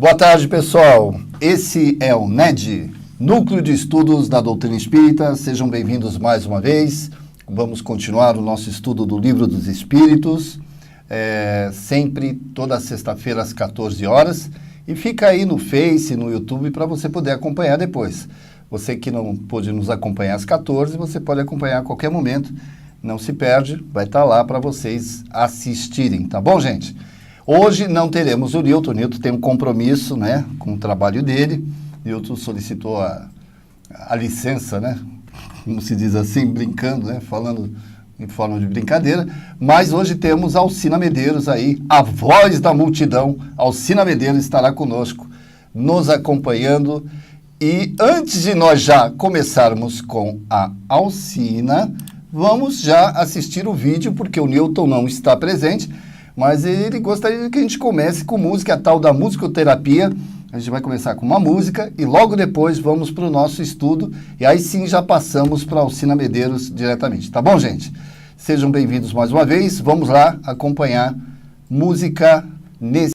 Boa tarde, pessoal. Esse é o NED, Núcleo de Estudos da Doutrina Espírita. Sejam bem-vindos mais uma vez. Vamos continuar o nosso estudo do Livro dos Espíritos, sempre toda sexta-feira às 14 horas. E fica aí no Face, no YouTube, para você poder acompanhar depois. Você que não pôde nos acompanhar às 14, você pode acompanhar a qualquer momento. Não se perde, vai estar lá para vocês assistirem, tá bom, gente? Hoje não teremos o Nilton. O Nilton tem um compromisso, né, com o trabalho dele. O Nilton solicitou a licença, né, como se diz assim, brincando, né, falando em forma de brincadeira. Mas hoje temos Alcina Medeiros aí, a voz da multidão. Alcina Medeiros estará conosco, nos acompanhando. E antes de nós já começarmos com a Alcina, vamos já assistir o vídeo, porque o Nilton não está presente. Mas ele gostaria que a gente comece com música, a tal da musicoterapia. A gente vai começar com uma música e logo depois vamos para o nosso estudo. E aí sim já passamos para a Alcina Medeiros diretamente. Tá bom, gente? Sejam bem-vindos mais uma vez. Vamos lá acompanhar música nesse...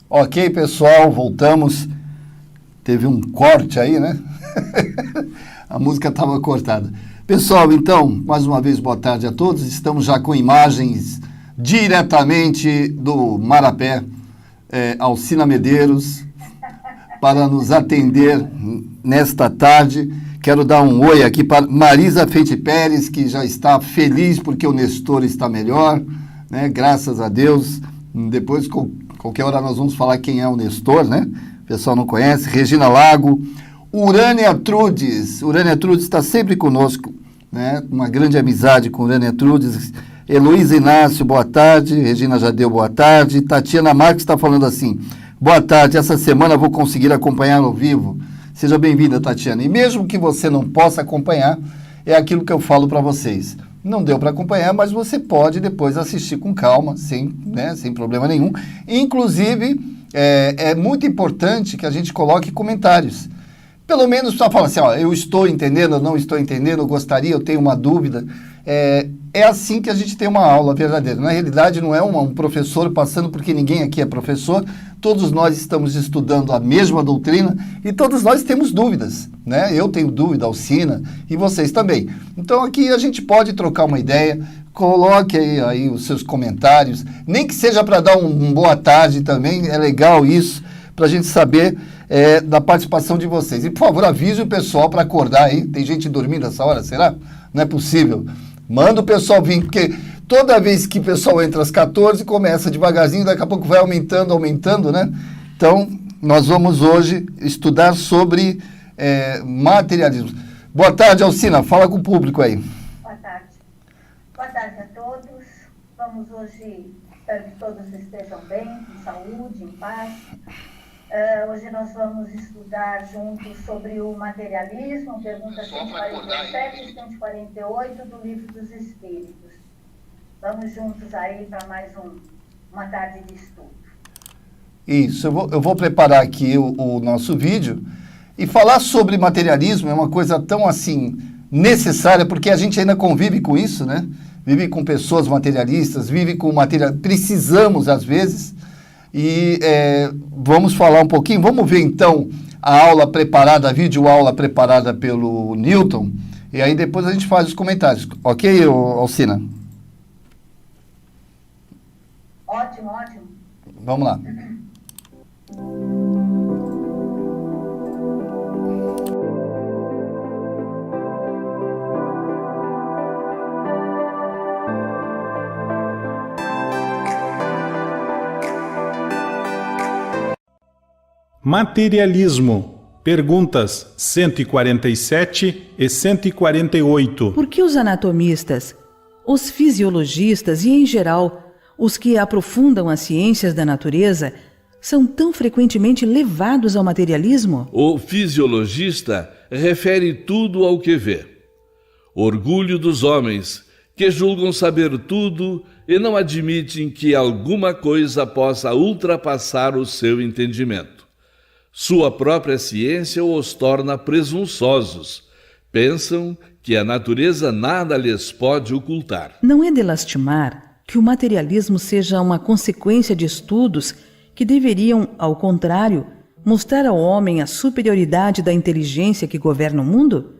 Ok, pessoal, voltamos. Teve um corte aí, né? A música estava cortada. Pessoal, então, mais uma vez, boa tarde a todos. Estamos já com imagens diretamente do Marapé, Alcina Medeiros, para nos atender nesta tarde. Quero dar um oi aqui para Marisa Feite Pérez, que já está feliz porque o Nestor está melhor, né? Graças a Deus. Depois, qualquer hora, nós vamos falar quem é o Nestor, né? O pessoal não conhece. Regina Lago, Urânia Trudes. Urânia Trudes está sempre conosco, né? Uma grande amizade com Urânia Trudes. Heloísa Inácio, boa tarde. Regina Jadeu, boa tarde. Tatiana Marques está falando assim: boa tarde, essa semana vou conseguir acompanhar ao vivo. Seja bem-vinda, Tatiana. E mesmo que você não possa acompanhar, é aquilo que eu falo para vocês. Não deu para acompanhar, mas você pode depois assistir com calma, sem problema nenhum. Inclusive, é muito importante que a gente coloque comentários. Pelo menos só fala assim, ó, eu estou entendendo, eu não estou entendendo, eu gostaria, eu tenho uma dúvida. É assim que a gente tem uma aula verdadeira. Na realidade, não é um professor passando, porque ninguém aqui é professor. Todos nós estamos estudando a mesma doutrina e todos nós temos dúvidas, né? Eu tenho dúvida, Alcina, e vocês também. Então, aqui a gente pode trocar uma ideia. Coloque aí os seus comentários, nem que seja para dar um boa tarde também, é legal isso, para a gente saber da participação de vocês. E, por favor, avise o pessoal para acordar aí. Tem gente dormindo essa hora, será? Não é possível. Manda o pessoal vir, porque toda vez que o pessoal entra às 14, começa devagarzinho, daqui a pouco vai aumentando, né? Então, nós vamos hoje estudar sobre materialismo. Boa tarde, Alcina. Fala com o público aí. Boa tarde. Boa tarde a todos. Vamos hoje, espero que todos estejam bem, em saúde, em paz. Hoje nós vamos estudar juntos sobre o materialismo, pergunta 147 e 148 do Livro dos Espíritos. Vamos juntos aí para mais uma tarde de estudo. Isso, eu vou preparar aqui o nosso vídeo e falar sobre materialismo é uma coisa tão assim necessária, porque a gente ainda convive com isso, né? Vive com pessoas materialistas, vive com material, precisamos às vezes. E vamos falar um pouquinho, vamos ver então a aula preparada, a videoaula preparada pelo Newton, e aí depois a gente faz os comentários. Ok, Alcina? Ótimo. Vamos lá. Materialismo. Perguntas 147 e 148. Por que os anatomistas, os fisiologistas e, em geral, os que aprofundam as ciências da natureza são tão frequentemente levados ao materialismo? O fisiologista refere tudo ao que vê. Orgulho dos homens, que julgam saber tudo e não admitem que alguma coisa possa ultrapassar o seu entendimento. Sua própria ciência os torna presunçosos. Pensam que a natureza nada lhes pode ocultar. Não é de lastimar que o materialismo seja uma consequência de estudos que deveriam, ao contrário, mostrar ao homem a superioridade da inteligência que governa o mundo?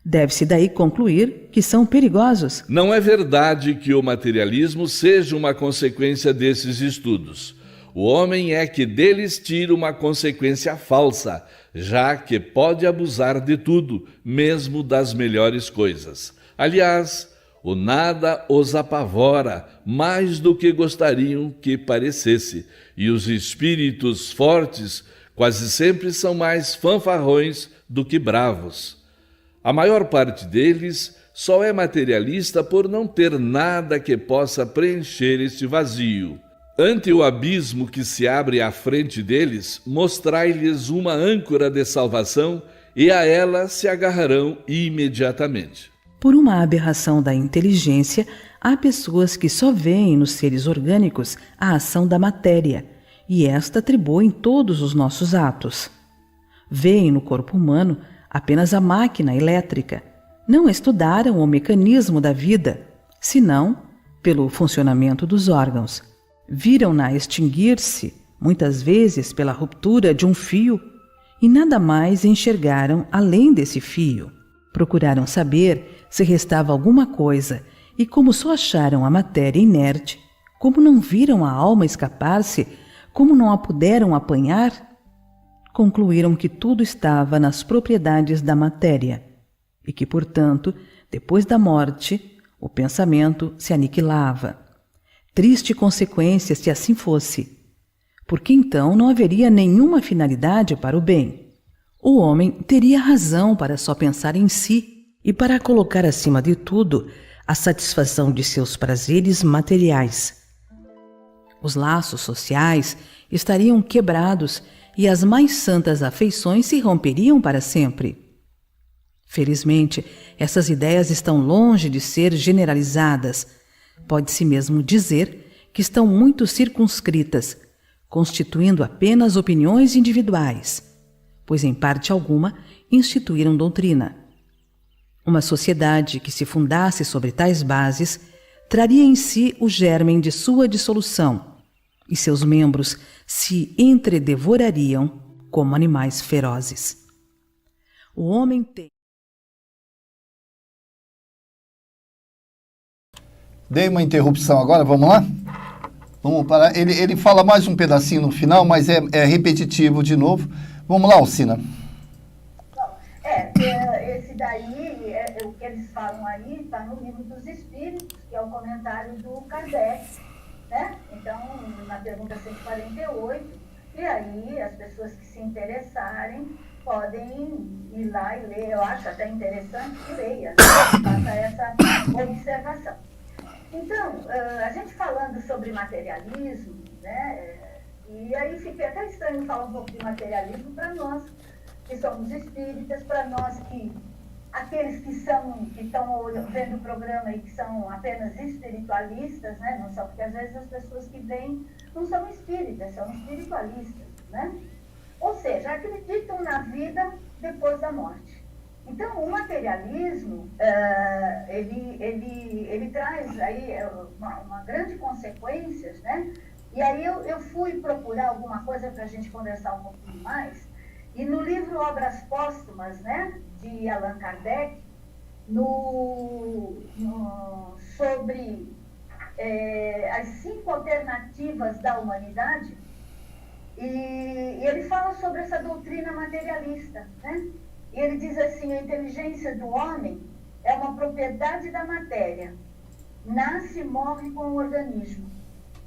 Deve-se daí concluir que são perigosos. Não é verdade que o materialismo seja uma consequência desses estudos. O homem é que deles tira uma consequência falsa, já que pode abusar de tudo, mesmo das melhores coisas. Aliás, o nada os apavora mais do que gostariam que parecesse, e os espíritos fortes quase sempre são mais fanfarrões do que bravos. A maior parte deles só é materialista por não ter nada que possa preencher este vazio. Ante o abismo que se abre à frente deles, mostrai-lhes uma âncora de salvação e a ela se agarrarão imediatamente. Por uma aberração da inteligência, há pessoas que só veem nos seres orgânicos a ação da matéria, e esta atribuem todos os nossos atos. Veem no corpo humano apenas a máquina elétrica. Não estudaram o mecanismo da vida, senão pelo funcionamento dos órgãos. Viram-na extinguir-se, muitas vezes pela ruptura de um fio, e nada mais enxergaram além desse fio. Procuraram saber se restava alguma coisa, e como só acharam a matéria inerte, como não viram a alma escapar-se, como não a puderam apanhar, Concluíram que tudo estava nas propriedades da matéria e que, portanto, depois da morte, o pensamento se aniquilava. Triste consequência se assim fosse, porque então não haveria nenhuma finalidade para o bem. O homem teria razão para só pensar em si e para colocar acima de tudo a satisfação de seus prazeres materiais. Os laços sociais estariam quebrados e as mais santas afeições se romperiam para sempre. Felizmente, essas ideias estão longe de ser generalizadas. Pode-se mesmo dizer que estão muito circunscritas, constituindo apenas opiniões individuais, pois em parte alguma instituíram doutrina. Uma sociedade que se fundasse sobre tais bases traria em si o germen de sua dissolução, e seus membros se entredevorariam como animais ferozes. O homem tem... Dei uma interrupção agora, vamos lá? Vamos parar. Ele fala mais um pedacinho no final, mas é repetitivo de novo. Vamos lá, Alcina. Esse daí, o que eles falam aí, está no Livro dos Espíritos, que é o comentário do Kardec, né? Então, na pergunta 148, e aí as pessoas que se interessarem podem ir lá e ler. Eu acho até interessante que leia, né? Faça essa observação. Então, a gente falando sobre materialismo, né? E aí fica até estranho falar um pouco de materialismo para nós que somos espíritas, para nós que aqueles que estão vendo o programa e que são apenas espiritualistas, né? Não são, porque às vezes as pessoas que vêm não são espíritas, são espiritualistas, né? Ou seja, acreditam na vida depois da morte. Então, o materialismo, ele traz aí uma grande consequências, né? E aí eu fui procurar alguma coisa para a gente conversar um pouquinho mais. E no livro Obras Póstumas, né, de Allan Kardec, sobre as 5 alternativas da humanidade, e ele fala sobre essa doutrina materialista, né? E ele diz assim: a inteligência do homem é uma propriedade da matéria, nasce e morre com o organismo.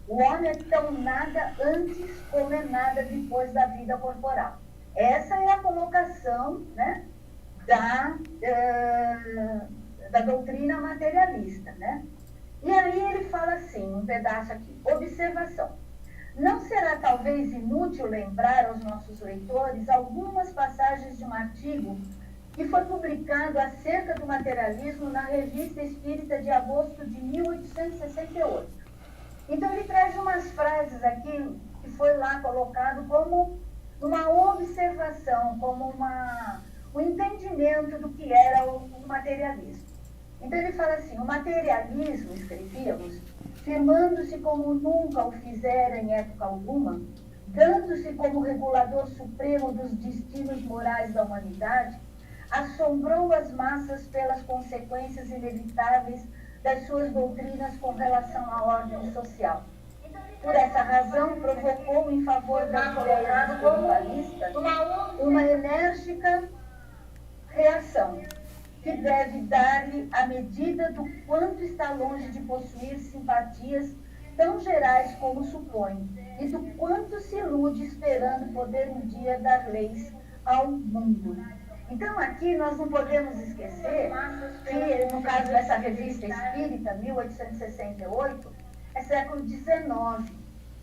O homem é tão nada antes como é nada depois da vida corporal. Essa é a colocação, né, da doutrina materialista, né? E aí ele fala assim, um pedaço aqui, observação. Não será talvez inútil lembrar aos nossos leitores algumas passagens de um artigo que foi publicado acerca do materialismo na Revista Espírita de agosto de 1868. Então ele traz umas frases aqui que foi lá colocado como uma observação, como um entendimento do que era o materialismo. Então ele fala assim: o materialismo, escrevíamos, firmando-se como nunca o fizera em época alguma, dando-se como regulador supremo dos destinos morais da humanidade, assombrou as massas pelas consequências inevitáveis das suas doutrinas com relação à ordem social. Por essa razão, provocou em favor das ideias espiritualistas uma enérgica reação, que deve dar-lhe a medida do quanto está longe de possuir simpatias tão gerais como supõe, e do quanto se ilude esperando poder um dia dar leis ao mundo. Então, aqui nós não podemos esquecer que, no caso dessa revista espírita, 1868, é século XIX,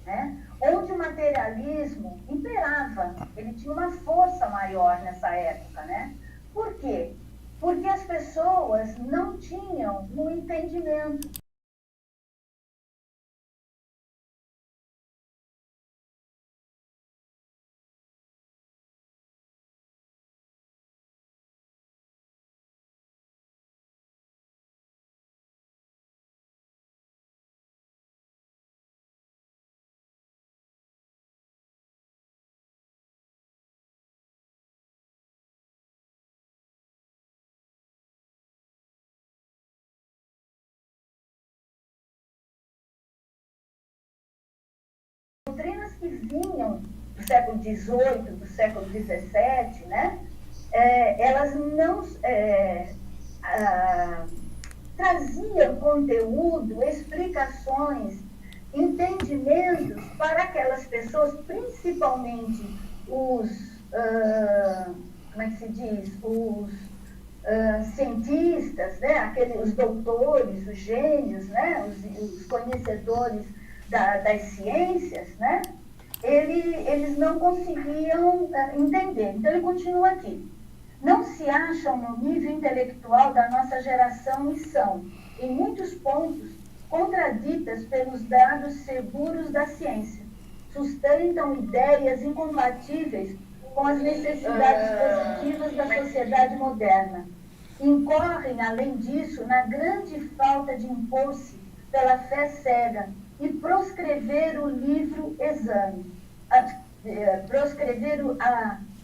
né? Onde o materialismo imperava, ele tinha uma força maior nessa época, né? Por quê? Porque as pessoas não tinham um entendimento. Doutrinas que vinham do século XVIII, do século XVII, né? Elas não traziam conteúdo, explicações, entendimentos para aquelas pessoas, principalmente os, como é que se diz, os cientistas, né? Os doutores, os gênios, né? Os conhecedores das ciências, né? Eles não conseguiam entender. Então, ele continua aqui. Não se acham no nível intelectual da nossa geração e são, em muitos pontos, contraditas pelos dados seguros da ciência. Sustentam ideias incompatíveis com as necessidades positivas da sociedade moderna. Incorrem, além disso, na grande falta de impor-se pela fé cega e proscrever o livre exame.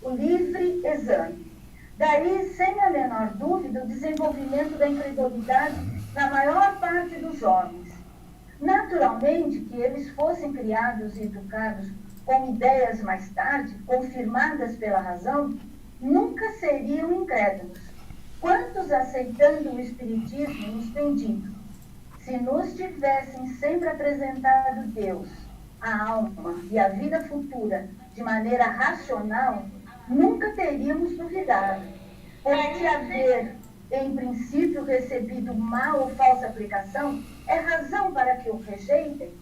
O livre exame. Daí, sem a menor dúvida, o desenvolvimento da incredulidade na maior parte dos homens. Naturalmente, que eles fossem criados e educados com ideias mais tarde, confirmadas pela razão, nunca seriam incrédulos. Quantos, aceitando o Espiritismo, nos têm dito: se nos tivessem sempre apresentado Deus, a alma e a vida futura de maneira racional, nunca teríamos duvidado. Porque haver, em princípio, recebido mal ou falsa aplicação é razão para que o rejeitem?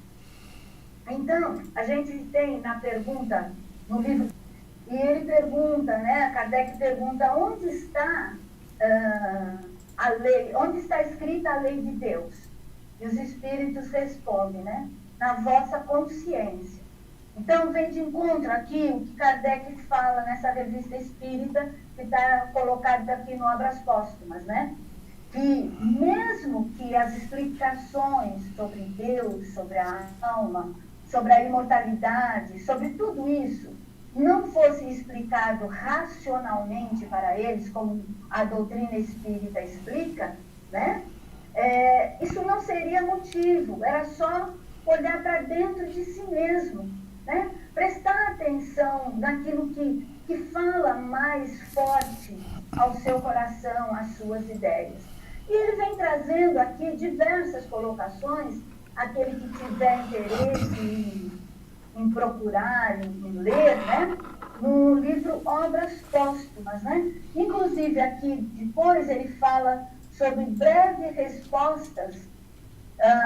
Então, a gente tem na pergunta, no livro, e ele pergunta, né, Kardec pergunta, onde está a lei, onde está escrita a lei de Deus? E os espíritos respondem, né, na vossa consciência. Então, vem de encontro aqui o que Kardec fala nessa revista espírita, que está colocado aqui no Obras Póstumas, né? Que mesmo que as explicações sobre Deus, sobre a alma, sobre a imortalidade, sobre tudo isso, não fosse explicado racionalmente para eles, como a doutrina espírita explica, né? Isso não seria motivo, era só olhar para dentro de si mesmo, né? Prestar atenção naquilo que fala mais forte ao seu coração, às suas ideias. E ele vem trazendo aqui diversas colocações, aquele que tiver interesse em procurar, em ler, né? No livro Obras Póstumas, né? Inclusive aqui depois ele fala sobre breves respostas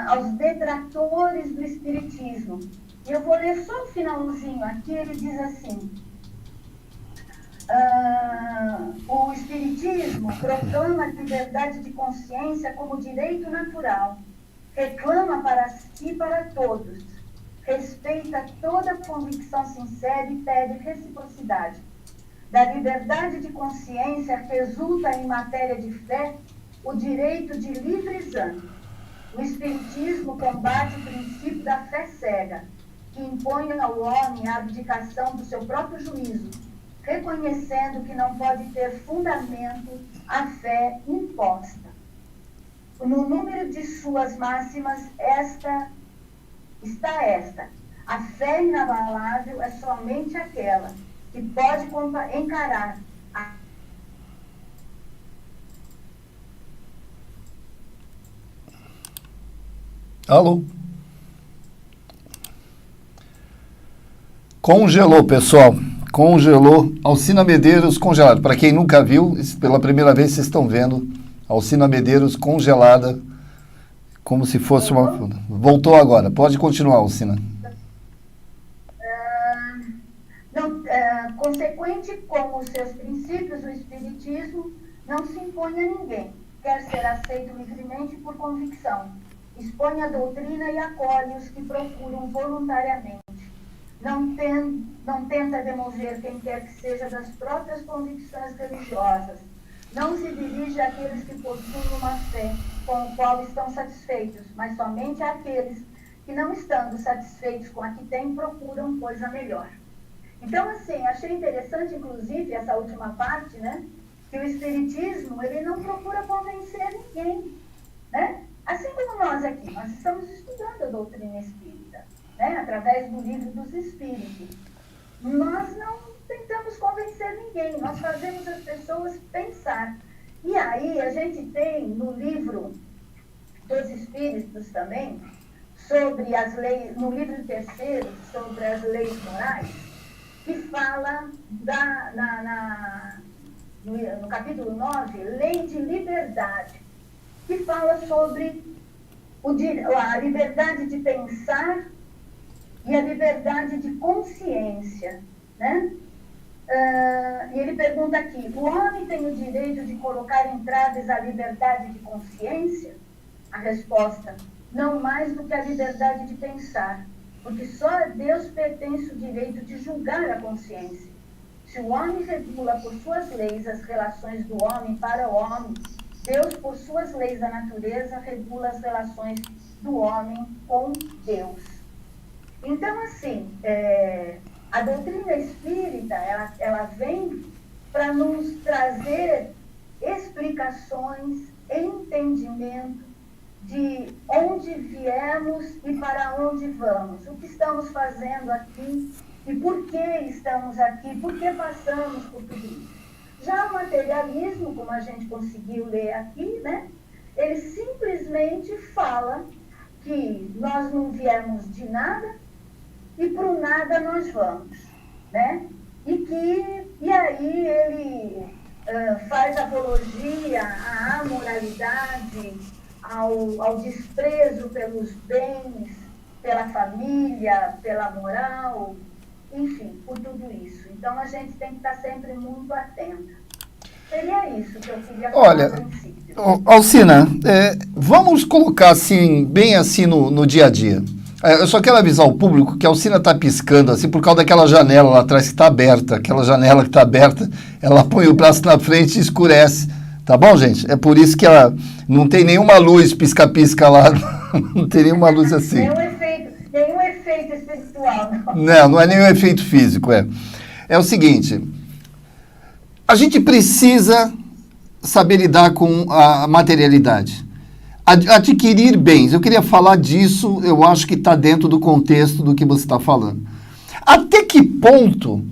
aos detratores do Espiritismo. E eu vou ler só o finalzinho aqui, ele diz assim: o Espiritismo proclama a liberdade de consciência como direito natural, reclama para si e para todos, respeita toda convicção sincera e pede reciprocidade. Da liberdade de consciência resulta em matéria de fé o direito de livre exame. O Espiritismo combate o princípio da fé cega, que impõe ao homem a abdicação do seu próprio juízo, reconhecendo que não pode ter fundamento a fé imposta. No número de suas máximas, esta: a fé inabalável é somente aquela que pode encarar a... Alô? Congelou, pessoal. Congelou. Alcina Medeiros congelada. Para quem nunca viu, pela primeira vez vocês estão vendo Alcina Medeiros congelada, como se fosse uma... Voltou agora. Pode continuar, Alcina. Consequente com os seus princípios, o Espiritismo não se impõe a ninguém. Quer ser aceito livremente por convicção. Expõe a doutrina e acolhe os que procuram voluntariamente. Não tenta demover quem quer que seja das próprias convicções religiosas. Não se dirige àqueles que possuem uma fé com a qual estão satisfeitos, mas somente àqueles que, não estando satisfeitos com a que têm, procuram coisa melhor. Então, assim, achei interessante, inclusive, essa última parte, né? Que o Espiritismo, ele não procura convencer ninguém, né? Assim como nós aqui, nós estamos estudando a doutrina espírita, né? Através do Livro dos Espíritos. nós não tentamos convencer ninguém, nós fazemos as pessoas pensar. E aí a gente tem no livro dos Espíritos também, sobre as leis, no livro terceiro, sobre as leis morais, que fala no capítulo 9, Lei de Liberdade, que fala sobre a liberdade de pensar e a liberdade de consciência, né? E ele pergunta aqui, o homem tem o direito de colocar entraves à liberdade de consciência? A resposta, não mais do que a liberdade de pensar, porque só a Deus pertence o direito de julgar a consciência. Se o homem regula por suas leis as relações do homem para o homem, Deus, por suas leis da natureza, regula as relações do homem com Deus. Então, assim, a doutrina espírita, ela vem para nos trazer explicações, entendimento de onde viemos e para onde vamos, o que estamos fazendo aqui e por que estamos aqui, por que passamos por tudo isso. Já o materialismo, como a gente conseguiu ler aqui, né, ele simplesmente fala que nós não viemos de nada e para o nada nós vamos, né? E aí ele faz apologia à amoralidade, ao desprezo pelos bens, pela família, pela moral, enfim, por tudo isso. Então a gente tem que estar sempre muito atenta. Seria isso que eu queria falar. Olha, Alcina, vamos colocar assim, bem assim no dia a dia. Eu só quero avisar o público que a Alcina está piscando assim por causa daquela janela lá atrás que está aberta. Aquela janela que está aberta, ela põe o braço na frente e escurece. Tá bom, gente? É por isso que ela não tem nenhuma luz pisca-pisca lá. Não tem nenhuma luz assim. Nenhum efeito espiritual. Não é nenhum efeito físico. É o seguinte, a gente precisa saber lidar com a materialidade. Adquirir bens, eu queria falar disso, eu acho que está dentro do contexto do que você está falando. Até que ponto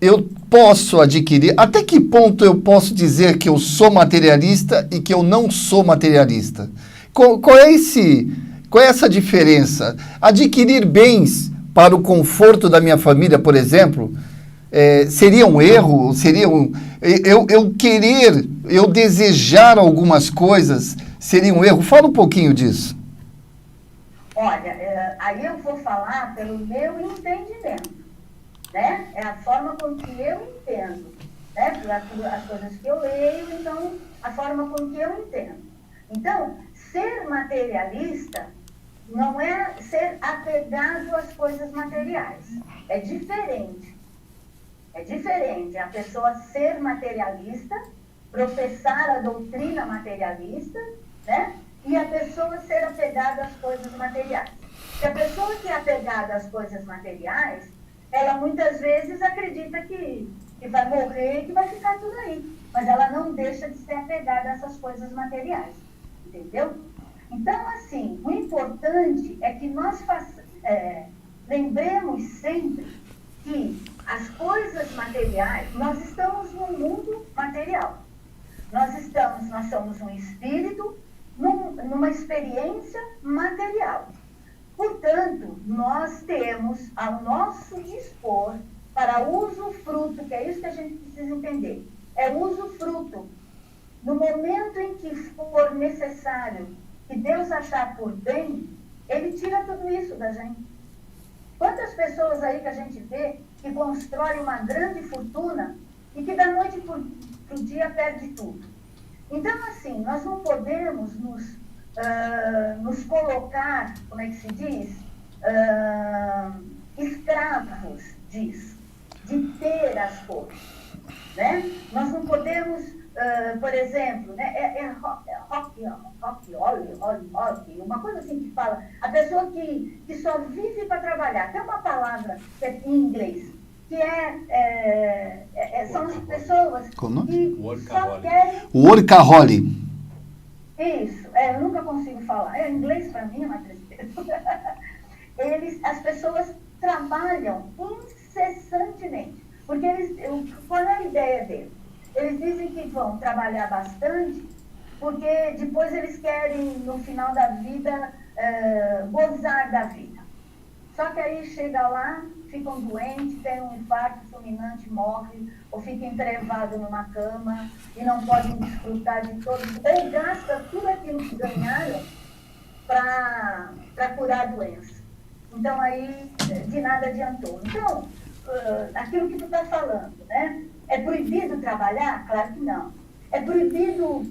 eu posso adquirir, até que ponto eu posso dizer que eu sou materialista e que eu não sou materialista? Qual é essa diferença? Adquirir bens para o conforto da minha família, por exemplo, seria um erro? Eu desejar algumas coisas, seria um erro? Fala um pouquinho disso. Olha, aí eu vou falar pelo meu entendimento, né? É a forma com que eu entendo, né? As coisas que eu leio, então, a forma com que eu entendo. Então, ser materialista não é ser apegado às coisas materiais. É diferente. É diferente a pessoa ser materialista, professar a doutrina materialista, né? E a pessoa ser apegada às coisas materiais. Porque a pessoa que é apegada às coisas materiais, ela muitas vezes acredita que vai morrer e que vai ficar tudo aí. Mas ela não deixa de ser apegada a essas coisas materiais. Entendeu? Então, assim, o importante é que nós lembremos sempre que as coisas materiais, nós estamos num mundo material. Nós somos um espírito numa experiência material. Portanto, nós temos ao nosso dispor para usufruto, que é isso que a gente precisa entender, é usufruto. No momento em que for necessário, que Deus achar por bem, Ele tira tudo isso da gente. Quantas pessoas aí que a gente vê que constrói uma grande fortuna e que da noite para o dia perde tudo. Então, assim, nós não podemos nos colocar, como é que se diz, escravos disso, de ter as coisas, né? Nós não podemos, por exemplo, né, rock, uma coisa assim que fala, a pessoa que só vive para trabalhar, tem uma palavra que é em inglês, que são as pessoas que só querem... Workaholic. Isso, eu nunca consigo falar. Em inglês, para mim, é uma tristeza. As pessoas trabalham incessantemente. Porque qual é a ideia deles? Eles dizem que vão trabalhar bastante, porque depois eles querem, no final da vida, gozar da vida. Só que aí chega lá, ficam doentes, tem um infarto fulminante, morre, ou fica entrevado numa cama e não podem desfrutar de todos, ou gasta tudo aquilo que ganharam para curar a doença. Então aí de nada adiantou. Então, aquilo que tu está falando, né? É proibido trabalhar? Claro que não. É proibido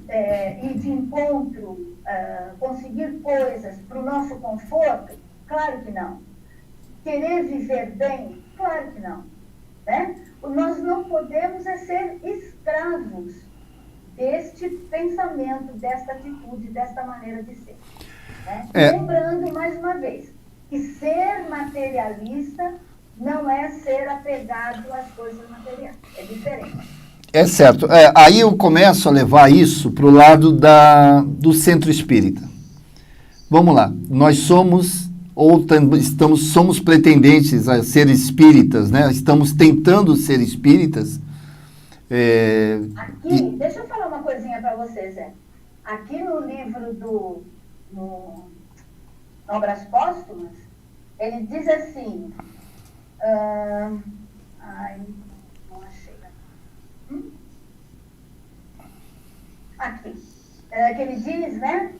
ir de encontro, conseguir coisas para o nosso conforto? Claro que não. Querer viver bem? Claro que não. Né? Nós não podemos ser escravos deste pensamento, desta atitude, desta maneira de ser. Né? Lembrando, mais uma vez, que ser materialista não é ser apegado às coisas materiais. É diferente. É certo. Aí eu começo a levar isso para o lado do centro espírita. Vamos lá. Nós somos somos pretendentes a ser espíritas, né? Estamos tentando ser espíritas. Aqui, deixa eu falar uma coisinha para vocês, Zé. Aqui no livro no Obras Póstumas, ele diz assim, não achei. Aqui. Que ele diz, né,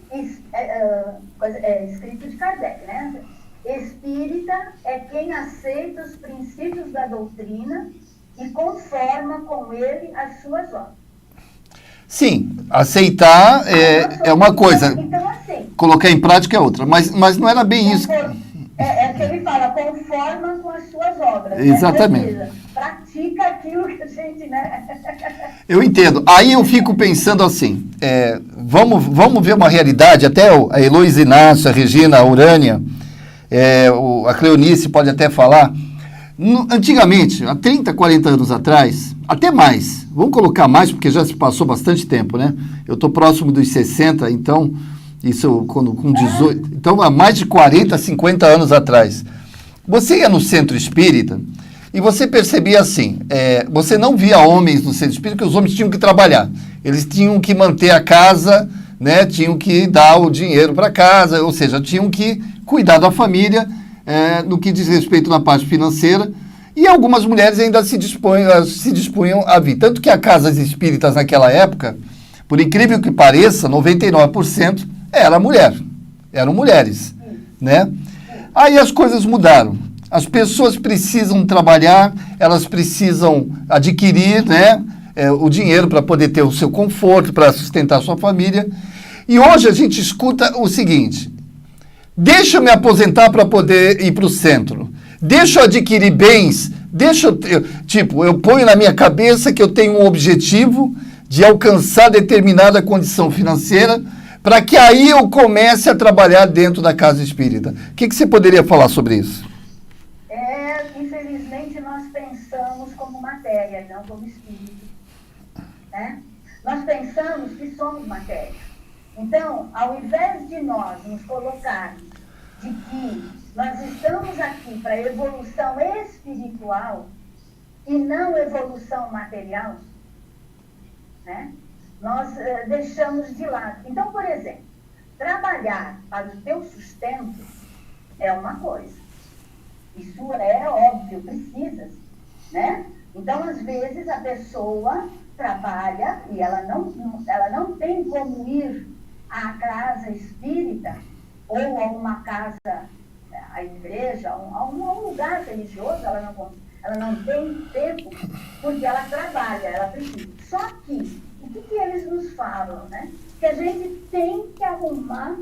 escrito de Kardec, né, espírita é quem aceita os princípios da doutrina e conforma com ele as suas obras. Sim, aceitar é uma coisa, então, assim, colocar em prática é outra, mas não era bem isso. Que ele fala, conforma com as suas obras. Exatamente. Né? Pratica aquilo que a gente, né? Eu entendo. Aí eu fico pensando assim, vamos ver uma realidade, até a Heloísa Inácio, a Regina, a Urânia, a Cleonice pode até falar. Antigamente, há 30, 40 anos atrás, até mais, vamos colocar mais, porque já se passou bastante tempo, né? Eu estou próximo dos 60, então, isso quando com 18, então há mais de 40, 50 anos atrás. Você ia no centro espírita e você percebia assim, você não via homens no centro espírita, porque os homens tinham que trabalhar. Eles tinham que manter a casa, né? Tinham que dar o dinheiro para casa, ou seja, tinham que cuidar da família, no que diz respeito na parte financeira, e algumas mulheres ainda se dispunham a vir. Tanto que as casas espíritas naquela época, por incrível que pareça, 99% eram mulheres, né? Aí as coisas mudaram. As pessoas precisam trabalhar, elas precisam adquirir, né, o dinheiro para poder ter o seu conforto, para sustentar a sua família. E hoje a gente escuta o seguinte: deixa eu me aposentar para poder ir para o centro. Deixa eu adquirir bens. Eu ponho na minha cabeça que eu tenho um objetivo de alcançar determinada condição financeira para que aí eu comece a trabalhar dentro da casa espírita. O que você poderia falar sobre isso? Infelizmente, nós pensamos como matéria, não como espírito. Né? Nós pensamos que somos matéria. Então, ao invés de nós nos colocarmos de que nós estamos aqui para evolução espiritual e não evolução material, né? Nós deixamos de lado. Então, por exemplo, trabalhar para o teu sustento é uma coisa. Isso é óbvio, precisa, né? Então, às vezes, a pessoa trabalha e ela não tem como ir à casa espírita ou a uma casa, a igreja, a um lugar religioso, ela não tem tempo, porque ela trabalha, ela precisa. Só que, o que eles nos falam, né? Que a gente tem que arrumar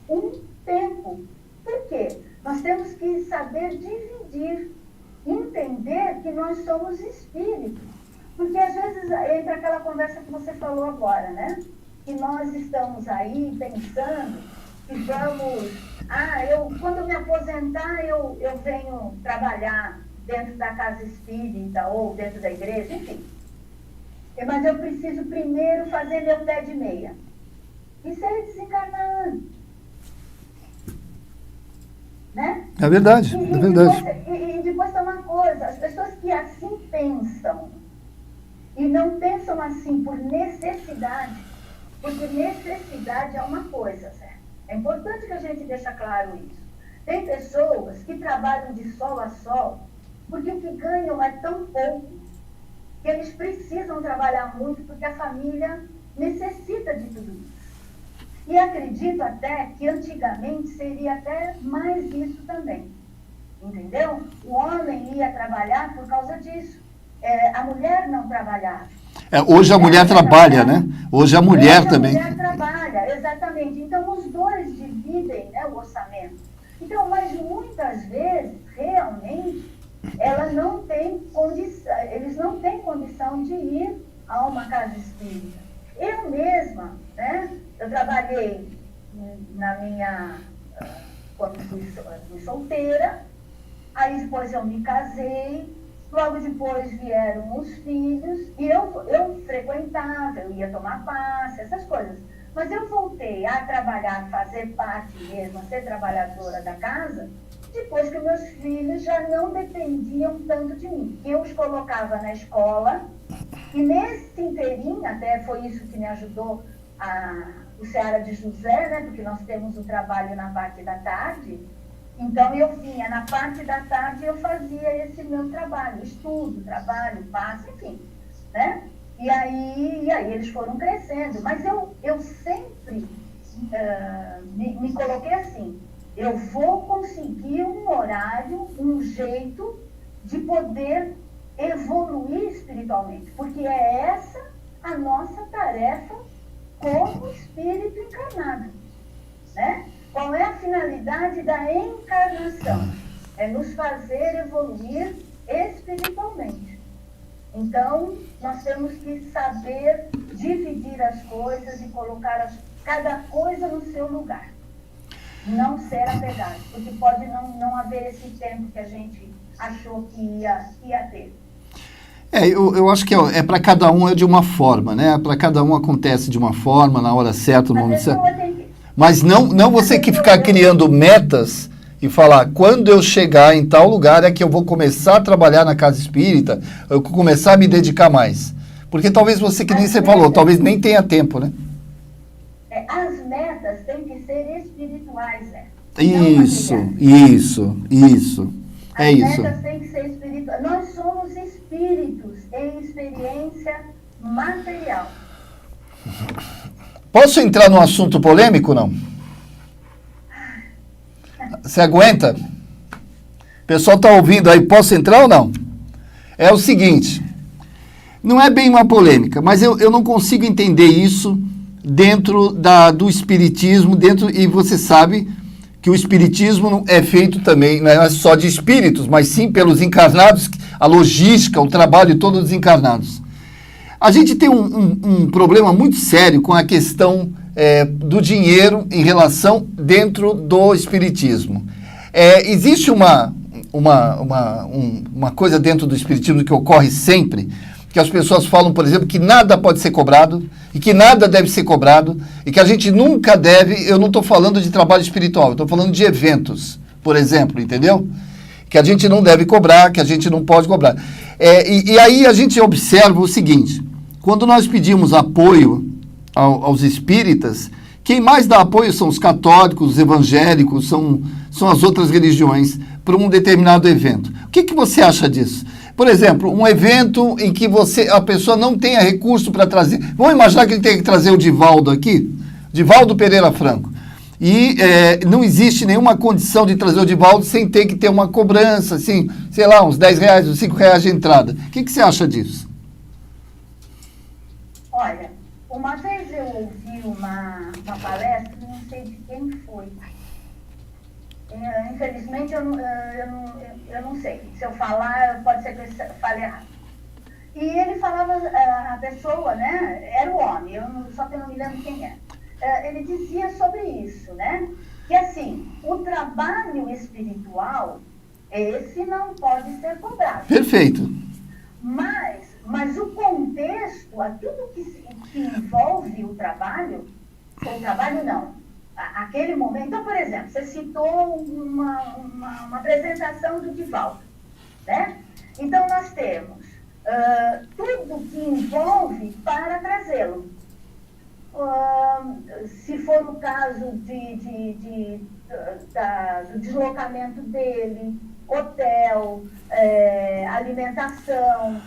um tempo. Por quê? Nós temos que saber dividir, entender que nós somos espíritos. Porque às vezes entra aquela conversa que você falou agora, né? Que nós estamos aí pensando que vamos... quando eu me aposentar, eu venho trabalhar dentro da casa espírita ou dentro da igreja, enfim. Mas eu preciso primeiro fazer meu pé de meia. Isso é desencarnar. né? É verdade, é verdade. E depois tem uma coisa, as pessoas que assim pensam e não pensam assim por necessidade, porque necessidade é uma coisa, certo? É importante que a gente deixe claro isso. Tem pessoas que trabalham de sol a sol porque o que ganham é tão pouco que eles precisam trabalhar muito porque a família necessita de tudo isso. E acredito até que antigamente seria até mais isso também, entendeu? O homem ia trabalhar por causa disso. A mulher não trabalhava. Hoje a mulher trabalha, né? Hoje a mulher também. A mulher trabalha, exatamente. Então os dois dividem, né, o orçamento. Então, mas muitas vezes, realmente, ela não tem condição, eles não têm condição de ir a uma casa espírita. Eu mesma, né, eu trabalhei quando fui solteira, aí depois eu me casei, logo depois vieram os filhos, e eu frequentava, eu ia tomar passe, essas coisas. Mas eu voltei a trabalhar, fazer parte mesmo, a ser trabalhadora da casa, depois que meus filhos já não dependiam tanto de mim. Eu os colocava na escola, e nesse inteirinho, até foi isso que me ajudou o Seara de José, né, porque nós temos o trabalho na parte da tarde, então eu vinha na parte da tarde e eu fazia esse meu trabalho, estudo, trabalho, passe, enfim, né? E aí eles foram crescendo, mas eu sempre me coloquei assim, eu vou conseguir um horário, um jeito de poder evoluir espiritualmente, porque é essa a nossa tarefa como espírito encarnado, né? Qual é a finalidade da encarnação? É nos fazer evoluir espiritualmente. Então, nós temos que saber dividir as coisas e colocar cada coisa no seu lugar. Não ser apegado, porque pode não haver esse tempo que a gente achou que ia ter. Eu acho que para cada um é de uma forma, né? Para cada um acontece de uma forma, na hora certa, no momento certo. Mas não você que ficar criando metas e falar, quando eu chegar em tal lugar é que eu vou começar a trabalhar na casa espírita, eu vou começar a me dedicar mais. Porque talvez você, que nem você falou, talvez nem tenha tempo, né? As metas têm que ser espirituais, né? Isso. As metas têm que ser espirituais. Nós somos espíritos em experiência material. Posso entrar num assunto polêmico, não? Você aguenta? O pessoal está ouvindo aí, posso entrar ou não? É o seguinte, não é bem uma polêmica, mas eu não consigo entender isso dentro do espiritismo, e você sabe que o espiritismo é feito também, não é só de espíritos, mas sim pelos encarnados, a logística, o trabalho de todos os encarnados. A gente tem um problema muito sério com a questão do dinheiro em relação dentro do espiritismo. Existe uma coisa dentro do espiritismo que ocorre sempre, que as pessoas falam, por exemplo, que nada pode ser cobrado e que nada deve ser cobrado e que a gente nunca deve, eu não estou falando de trabalho espiritual, eu estou falando de eventos, por exemplo, entendeu? Que a gente não deve cobrar, que a gente não pode cobrar. E aí a gente observa o seguinte, quando nós pedimos apoio aos espíritas, quem mais dá apoio são os católicos, os evangélicos, são as outras religiões para um determinado evento. O que você acha disso? Por exemplo, um evento em que a pessoa não tenha recurso para trazer. Vamos imaginar que ele tem que trazer o Divaldo aqui, Divaldo Pereira Franco. E não existe nenhuma condição de trazer o Divaldo sem ter que ter uma cobrança, assim, sei lá, uns R$10, uns R$5 de entrada. O que você acha disso? Olha, uma vez eu ouvi uma palestra, não sei de quem foi. Infelizmente, eu não sei. Se eu falar, pode ser que eu fale errado. E ele falava, a pessoa, né, era o homem, só que eu não me lembro quem é. Ele dizia sobre isso, né, que assim, o trabalho espiritual, esse não pode ser cobrado. Perfeito. Mas o contexto, tudo que envolve o trabalho não, aquele momento. Então, por exemplo, você citou uma apresentação do Divaldo, né? Então, nós temos tudo que envolve para trazê-lo. Se for o caso do deslocamento dele, hotel, alimentação,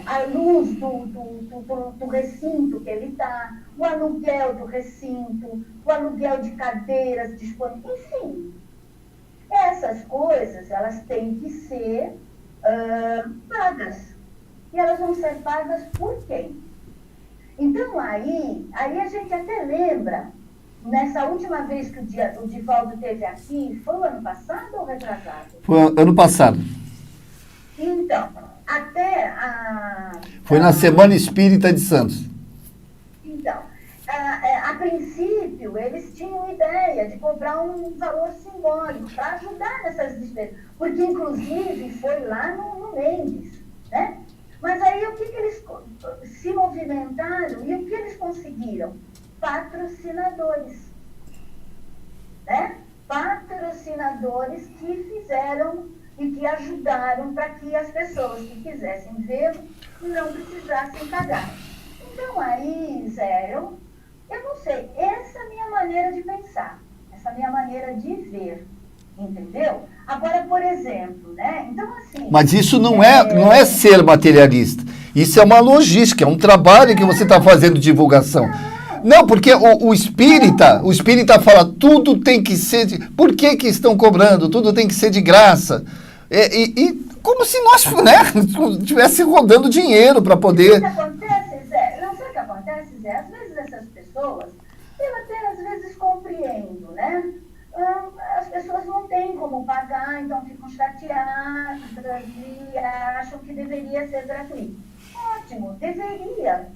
a luz do recinto que ele está, o aluguel do recinto, o aluguel de cadeiras disponíveis, enfim. Essas coisas, elas têm que ser pagas. E elas vão ser pagas por quem? Então, aí a gente até lembra, nessa última vez que o Divaldo esteve aqui, foi o ano passado ou retrasado? Foi ano passado. Então, foi na Semana Espírita de Santos. Então, a princípio, eles tinham ideia de cobrar um valor simbólico para ajudar nessas despesas, porque, inclusive, foi lá no Mendes, né? Mas aí o que eles se movimentaram e o que eles conseguiram? Patrocinadores, né? Patrocinadores que fizeram e que ajudaram para que as pessoas que quisessem vê-lo não precisassem pagar. Então aí, Zé, eu não sei, essa é a minha maneira de pensar, essa é a minha maneira de ver, entendeu? Agora, por exemplo, né? Então, assim... Mas isso não é ser materialista. Isso é uma logística, é um trabalho que você está fazendo de divulgação. Não, porque o espírita fala, tudo tem que ser... Por que estão cobrando? Tudo tem que ser de graça. Como se nós, né, estivesse rodando dinheiro para poder... Não sei o que acontece, Zé. Não sei o que acontece, Zé. Às vezes essas pessoas, eu até às vezes compreendo, né? As pessoas não têm como pagar, então ficam chateadas e acham que deveria ser gratuito. Ótimo, deveria.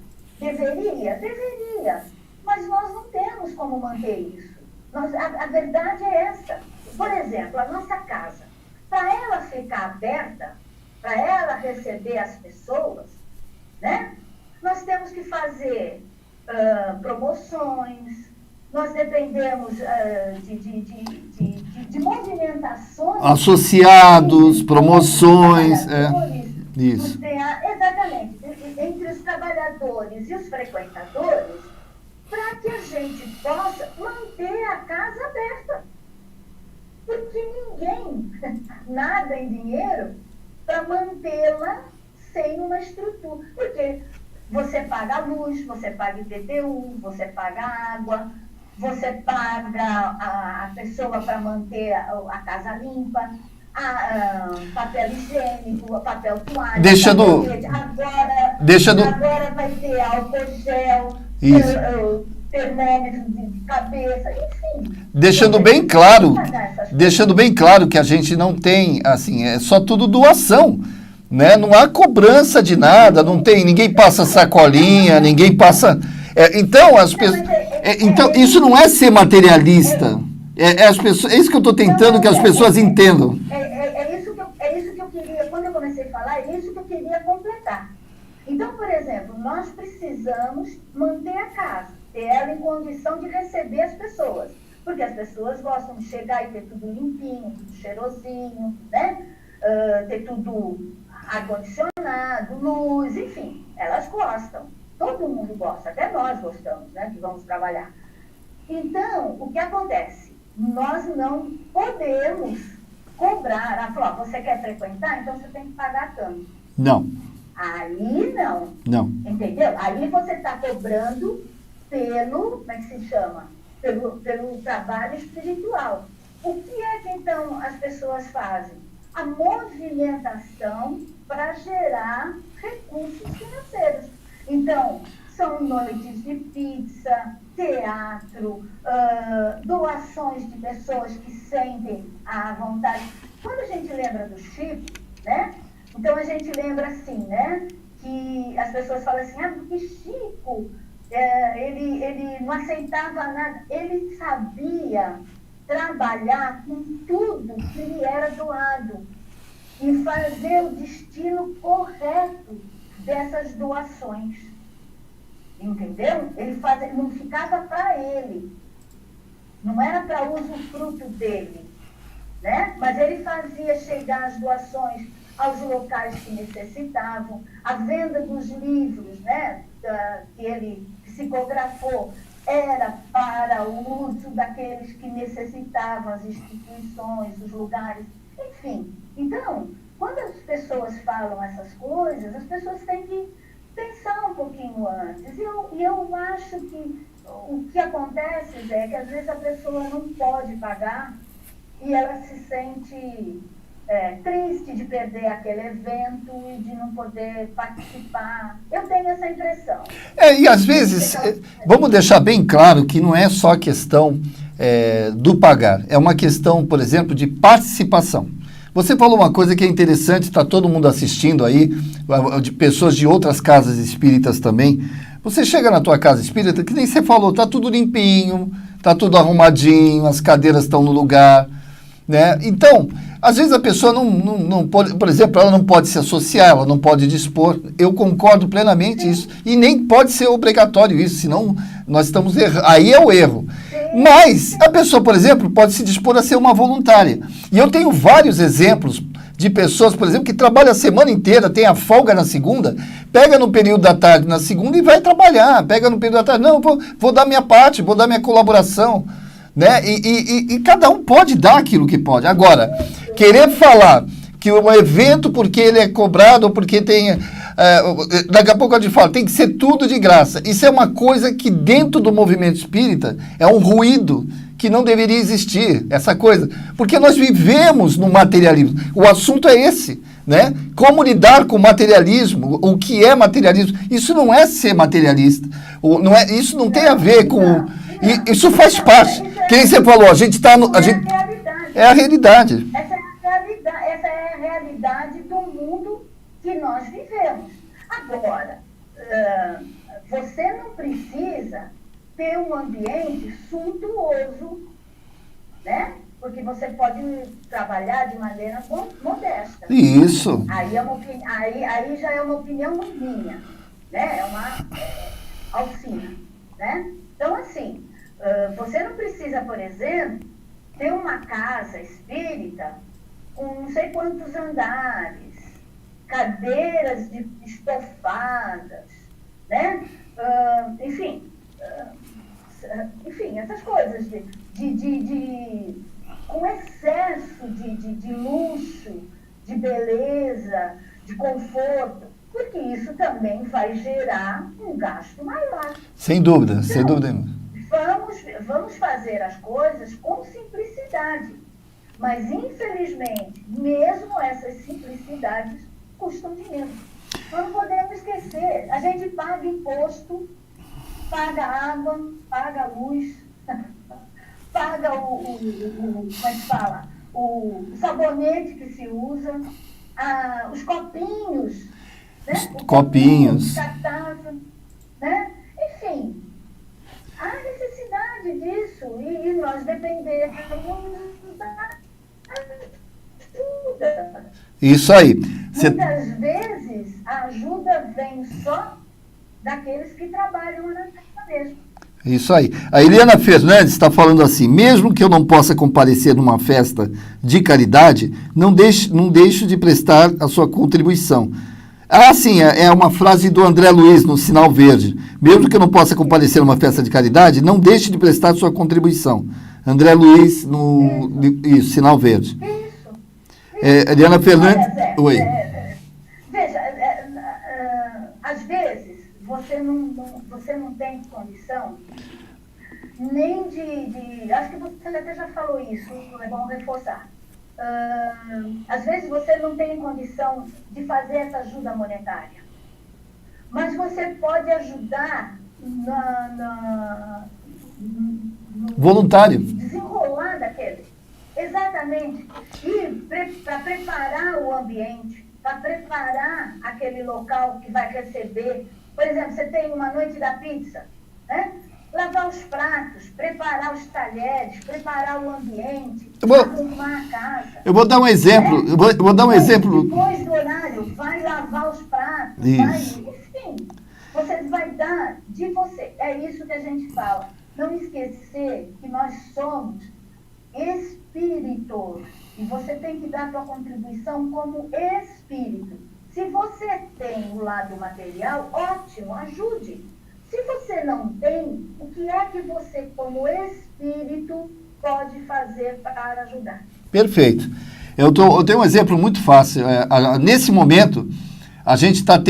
Mas nós não temos como manter isso. A verdade é essa. Por exemplo, a nossa casa, para ela ficar aberta, para ela receber as pessoas, né? Nós temos que fazer promoções, nós dependemos de movimentações... Associados, promoções... Isso. Exatamente. Entre os trabalhadores e os frequentadores, para que a gente possa manter a casa aberta. Porque ninguém nada em dinheiro para mantê-la sem uma estrutura. Porque você paga a luz, você paga IPTU, você paga a água, você paga a pessoa para manter a casa limpa, papel higiênico, papel toalha, agora vai ter álcool gel, termômetro de cabeça, enfim. Deixando bem claro que a gente não tem, assim, é só tudo doação, né? Não há cobrança de nada, não tem, ninguém passa sacolinha, ninguém passa... Então, isso não é ser materialista. É isso que eu estou tentando que as pessoas entendam. É isso que eu queria, quando eu comecei a falar, é isso que eu queria completar. Então, por exemplo, nós precisamos manter a casa, ter ela em condição de receber as pessoas. Porque as pessoas gostam de chegar e ter tudo limpinho, tudo cheirosinho, né? Ter tudo ar-condicionado, luz, enfim, elas gostam. Todo mundo gosta, até nós gostamos, né? Que vamos trabalhar. Então, o que acontece? Nós não podemos cobrar. Ela falou, você quer frequentar? Então você tem que pagar tanto. Não. Aí não. Não. Entendeu? Aí você está cobrando pelo, como é que se chama? Pelo trabalho espiritual. O que é que então as pessoas fazem? A movimentação para gerar recursos financeiros. Então, são noites de pizza, teatro, doações de pessoas que sentem a vontade. Quando a gente lembra do Chico, né? Então a gente lembra assim, né? Que as pessoas falam assim, porque Chico, ele não aceitava nada. Ele sabia trabalhar com tudo que lhe era doado e fazer o destino correto dessas doações. Entendeu? Ele não ficava para ele. não era para usufruto dele, né? Mas ele fazia chegar as doações aos locais que necessitavam, a venda dos livros, né, que ele psicografou, era para o uso daqueles que necessitavam, as instituições, os lugares, enfim. Então, quando as pessoas falam essas coisas, as pessoas têm que pensar um pouquinho antes. E eu acho que o que acontece, Zé, é que às vezes a pessoa não pode pagar e ela se sente triste de perder aquele evento e de não poder participar. Eu tenho essa impressão. E às vezes, vamos deixar bem claro que não é só questão do pagar, é uma questão, por exemplo, de participação. Você falou uma coisa que é interessante, está todo mundo assistindo aí, de pessoas de outras casas espíritas também. Você chega na tua casa espírita, que nem você falou, está tudo limpinho, está tudo arrumadinho, as cadeiras estão no lugar, né? Então, às vezes a pessoa não pode, por exemplo, ela não pode se associar, ela não pode dispor. Eu concordo plenamente isso. E nem pode ser obrigatório isso, senão nós estamos errando. Aí é o erro. Mas a pessoa, por exemplo, pode se dispor a ser uma voluntária. E eu tenho vários exemplos de pessoas, por exemplo, que trabalham a semana inteira, tem a folga na segunda, pega no período da tarde na segunda e vai trabalhar. Pega no período da tarde, não, vou dar minha parte, vou dar minha colaboração. Né? E cada um pode dar aquilo que pode. Agora, querer falar que um evento, porque ele é cobrado, ou porque tem... daqui a pouco a gente fala, tem que ser tudo de graça. Isso é uma coisa que dentro do movimento espírita é um ruído que não deveria existir, essa coisa. Porque nós vivemos no materialismo. O assunto é esse, né? Como lidar com o materialismo, o que é materialismo. Isso não é ser materialista. Isso não tem a ver com... Isso faz parte. Quem você falou, a gente está no... É a realidade. Essa é a realidade do mundo que nós vivemos. Agora, você não precisa ter um ambiente suntuoso, né? Porque você pode trabalhar de maneira modesta. Isso. Aí já é uma opinião minha, né? É uma alcina, né? Então, assim, você não precisa, por exemplo, ter uma casa espírita com não sei quantos andares, cadeiras estofadas, né? Enfim, essas coisas com excesso de luxo, de beleza, de conforto, porque isso também vai gerar um gasto maior. Sem dúvida, então, sem dúvida. Vamos fazer as coisas com simplicidade. Mas, infelizmente, mesmo essas simplicidades custam dinheiro. Nós não podemos esquecer. A gente paga imposto, paga água, paga luz, paga como é que fala? O sabonete que se usa, os copinhos, né? Copinhos. Descartável, né? Enfim, há necessidade disso e nós dependemos da ajuda. Isso aí. Muitas vezes a ajuda vem só daqueles que trabalham na casa mesmo. Isso aí. A Eliana Fernandes está falando assim, mesmo que eu não possa comparecer numa festa de caridade, não deixo de prestar a sua contribuição. Sim, é uma frase do André Luiz no Sinal Verde. Mesmo que eu não possa comparecer numa festa de caridade, não deixe de prestar a sua contribuição. André Luiz no Sinal Verde. Isso. Eliana Fernandes... Oi. Veja, às vezes você não tem condição nem de... Acho que você até já falou isso, é bom reforçar. Às vezes você não tem condição de fazer essa ajuda monetária, mas você pode ajudar no voluntário. Desenrolar daquele. Exatamente. E para preparar o ambiente, para preparar aquele local que vai receber. Por exemplo, você tem uma noite da pizza, né? Lavar os pratos, preparar os talheres, preparar o ambiente, arrumar a casa. Eu vou dar um exemplo. Eu vou dar um exemplo. Depois do horário, vai lavar os pratos, enfim, você vai dar de você. É isso que a gente fala. não esquecer que nós somos espíritos e você tem que dar a sua contribuição como espírito. Se você tem o lado material, ótimo, ajude. Se você não tem, o que é que você, como espírito, pode fazer para ajudar? Perfeito. Eu tenho um exemplo muito fácil. Nesse momento, a gente está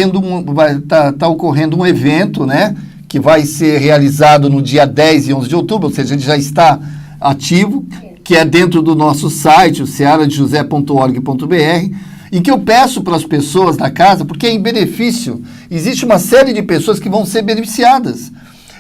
tá ocorrendo um evento, né, que vai ser realizado no dia 10 e 11 de outubro, ou seja, a gente já está ativo, que é dentro do nosso site, o searadejosé.org.br, em que eu peço para as pessoas da casa, porque é em benefício, existe uma série de pessoas que vão ser beneficiadas.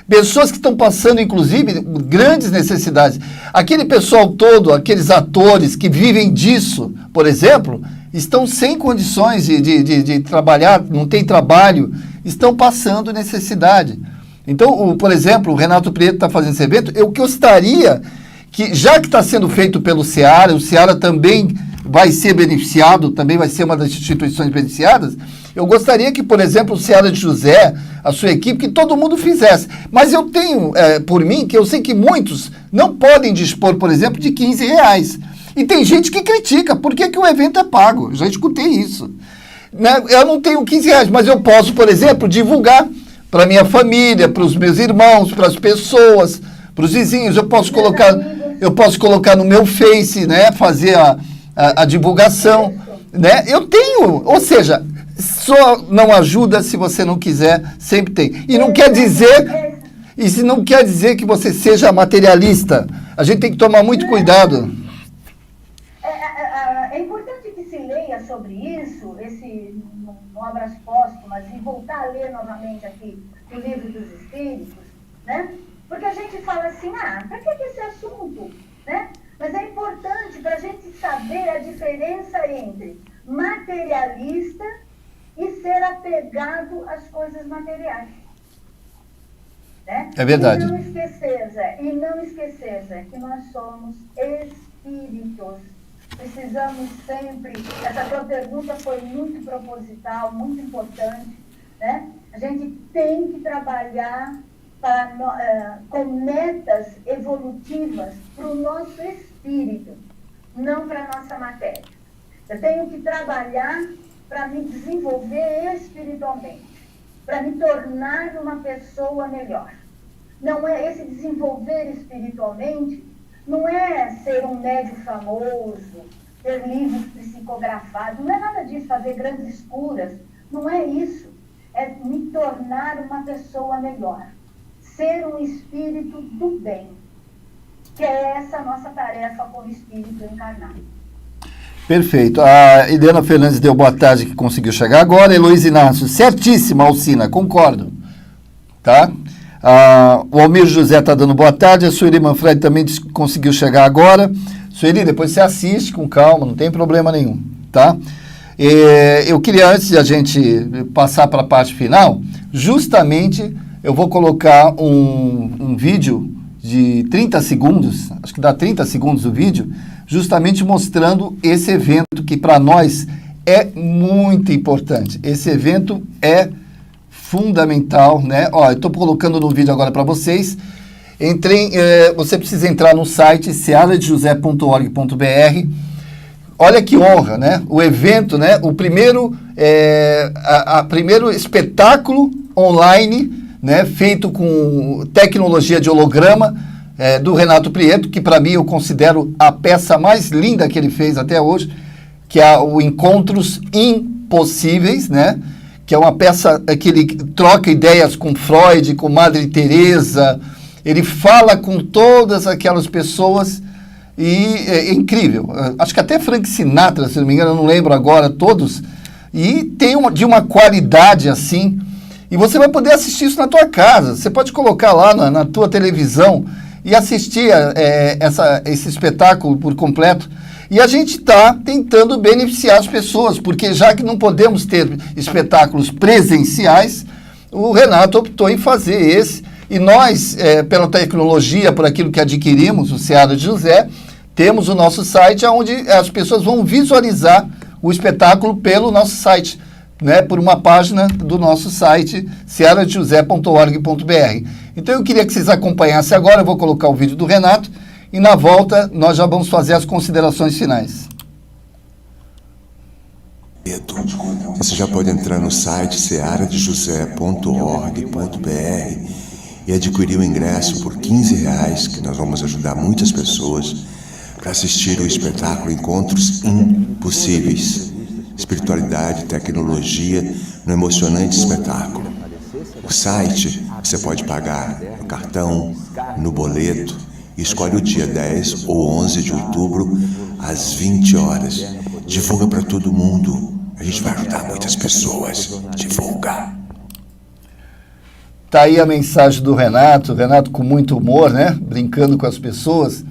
Pessoas que estão passando, inclusive, grandes necessidades. Aquele pessoal todo, aqueles atores que vivem disso, por exemplo, estão sem condições de trabalhar, não tem trabalho, estão passando necessidade. Então, por exemplo, o Renato Prieto está fazendo esse evento, eu gostaria que, já que está sendo feito pelo Seara, o Seara também vai ser beneficiado, também vai ser uma das instituições beneficiadas, eu gostaria que, por exemplo, o Seara de José, a sua equipe, que todo mundo fizesse. Mas eu tenho, por mim, que eu sei que muitos não podem dispor, por exemplo, de R$15. E tem gente que critica, por que o evento é pago? Eu já escutei isso. Né? Eu não tenho R$15, mas eu posso, por exemplo, divulgar para minha família, para os meus irmãos, para as pessoas, para os vizinhos. Eu posso colocar no meu Face, né? Fazer a divulgação. Né? Eu tenho, ou seja, só não ajuda se você não quiser, sempre tem. E não quer dizer, isso não quer dizer que você seja materialista. A gente tem que tomar muito cuidado. É importante que se leia sobre isso, no Obras Póstumas, e voltar a ler novamente aqui o Livro dos Espíritos, né? Porque a gente fala assim, para que esse assunto, né? Mas é importante para a gente saber a diferença entre materialista e ser apegado às coisas materiais. Né? É verdade. E não esquecer, Zé, que nós somos espíritos. Precisamos sempre... Essa tua pergunta foi muito proposital, muito importante. Né? A gente tem que trabalhar com metas evolutivas para o nosso espírito, não para a nossa matéria. Eu tenho que trabalhar para me desenvolver espiritualmente, para me tornar uma pessoa melhor. Não é esse desenvolver espiritualmente, não é ser um médium famoso, ter livros psicografados, não é nada disso, fazer grandes curas, não é isso. É me tornar uma pessoa melhor, ser um espírito do bem, que é essa a nossa tarefa como espírito encarnado. Perfeito. A Helena Fernandes deu boa tarde, que conseguiu chegar agora. Heloísa Inácio, certíssima, Alcina, concordo. Tá? O Almir José está dando boa tarde. A Sueli Manfredi também conseguiu chegar agora. Sueli, depois você assiste com calma, não tem problema nenhum. Tá? Eu queria, antes de a gente passar para a parte final, justamente eu vou colocar um vídeo de 30 segundos, acho que dá 30 segundos o vídeo, justamente mostrando esse evento que para nós é muito importante. Esse evento é fundamental, né? Ó, eu estou colocando no vídeo agora para vocês. Você precisa entrar no site searadejosé.org.br. Olha que honra, né? O evento, né? O primeiro, primeiro espetáculo online, né? Feito com tecnologia de holograma, do Renato Prieto, que para mim eu considero a peça mais linda que ele fez até hoje, que é o Encontros Impossíveis, né? Que é uma peça que ele troca ideias com Freud, com Madre Teresa, ele fala com todas aquelas pessoas e é incrível. Acho que até Frank Sinatra, se não me engano, eu não lembro agora todos, e tem de uma qualidade assim, e você vai poder assistir isso na tua casa, você pode colocar lá na tua televisão e assistir esse espetáculo por completo. E a gente está tentando beneficiar as pessoas, porque já que não podemos ter espetáculos presenciais, o Renato optou em fazer esse. E nós, pela tecnologia, por aquilo que adquirimos, o Seara de José, temos o nosso site onde as pessoas vão visualizar o espetáculo pelo nosso site. né, por uma página do nosso site, searajosé.org.br. Então eu queria que vocês acompanhassem agora, eu vou colocar o vídeo do Renato, e na volta nós já vamos fazer as considerações finais. Você já pode entrar no site searajosé.org.br e adquirir o ingresso por R$15, que nós vamos ajudar muitas pessoas para assistir o espetáculo Encontros Impossíveis, espiritualidade e tecnologia no emocionante espetáculo. O site você pode pagar no cartão, no boleto, e escolhe o dia 10 ou 11 de outubro às 20 horas. Divulga para todo mundo. A gente vai ajudar muitas pessoas. Divulga. Tá aí a mensagem do Renato com muito humor, né? Brincando com as pessoas.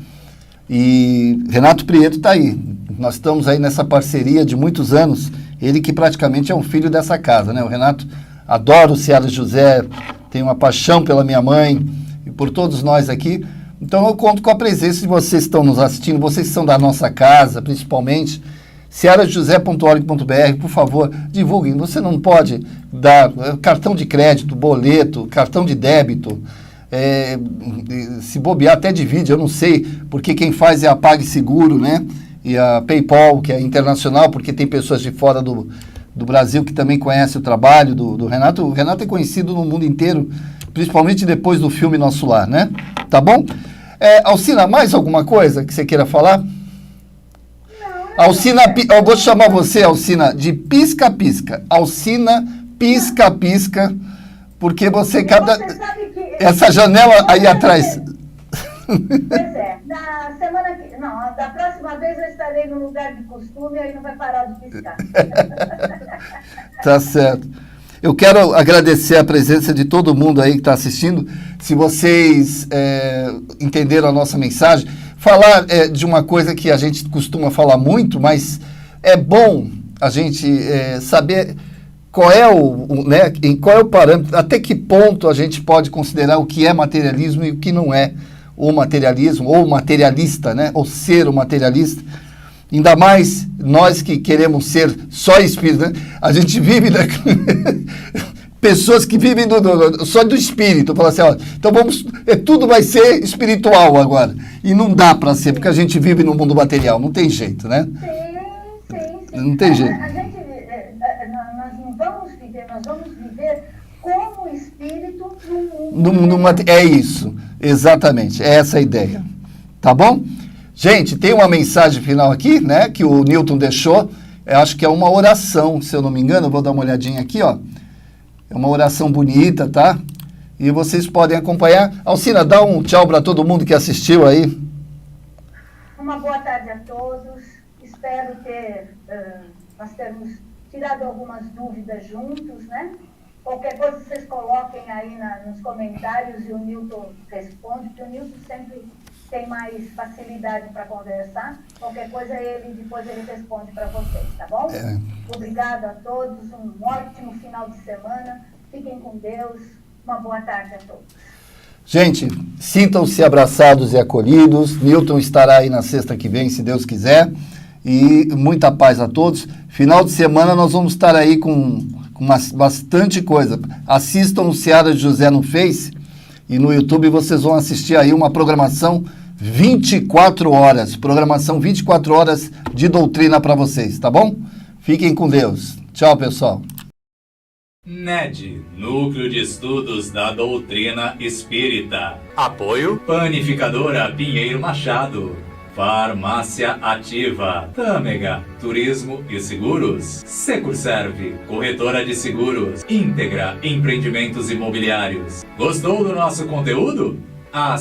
E Renato Prieto tá aí. Nós estamos aí nessa parceria de muitos anos. Ele que praticamente é um filho dessa casa, né? O Renato adora o Seara José, tem uma paixão pela minha mãe e por todos nós aqui. Então eu conto com a presença de vocês que estão nos assistindo, vocês que são da nossa casa, principalmente. searajosé.org.br, por favor, divulguem. Você não pode dar cartão de crédito, boleto, cartão de débito, se bobear até divide, eu não sei, porque quem faz é a PagSeguro, né? E a PayPal, que é internacional, porque tem pessoas de fora do Brasil que também conhecem o trabalho do Renato. O Renato é conhecido no mundo inteiro, principalmente depois do filme Nosso Lar, né? Tá bom? Alcina, mais alguma coisa que você queira falar? Alcina, eu vou chamar você, Alcina, de pisca-pisca. Alcina, pisca-pisca, porque você essa janela aí atrás. Pois é, da próxima vez eu estarei no lugar de costume e aí não vai parar de piscar. Tá certo. Eu quero agradecer a presença de todo mundo aí que está assistindo. Se vocês entenderam a nossa mensagem, falar de uma coisa que a gente costuma falar muito, mas é bom a gente saber qual é qual é o parâmetro, até que ponto a gente pode considerar o que é materialismo e o que não é o materialismo, ou materialista, né? Ou ser o materialista. Ainda mais nós que queremos ser só espírito, né? A gente vive pessoas que vivem só do espírito, falam assim, ó, então tudo vai ser espiritual agora. E não dá para ser, porque a gente vive no mundo material, não tem jeito, né? Sim. Não tem jeito. Nós vamos viver como espírito no mundo material. É isso, exatamente, é essa a ideia. Tá bom? Gente, tem uma mensagem final aqui, né, que o Newton deixou. Eu acho que é uma oração, se eu não me engano. Eu vou dar uma olhadinha aqui, ó. É uma oração bonita, tá? E vocês podem acompanhar. Alcina, dá um tchau para todo mundo que assistiu aí. Uma boa tarde a todos. Espero nós termos tirado algumas dúvidas juntos, né? Qualquer coisa vocês coloquem aí nos comentários e o Newton responde, porque o Newton sempre tem mais facilidade para conversar. Qualquer coisa depois ele responde para vocês, tá bom? Obrigado a todos, um ótimo final de semana. Fiquem com Deus. Uma boa tarde a todos. Gente, sintam-se abraçados e acolhidos. Newton estará aí na sexta que vem, se Deus quiser. E muita paz a todos. Final de semana nós vamos estar aí com bastante coisa. Assistam o Seara José no Face e no YouTube vocês vão assistir aí uma programação 24 horas. Programação 24 horas de doutrina para vocês, tá bom? Fiquem com Deus. Tchau, pessoal. NED, Núcleo de Estudos da Doutrina Espírita. Apoio Panificadora Pinheiro Machado. Farmácia Ativa, Tâmega, Turismo e Seguros, Securserve, Corretora de Seguros, Íntegra Empreendimentos Imobiliários. Gostou do nosso conteúdo?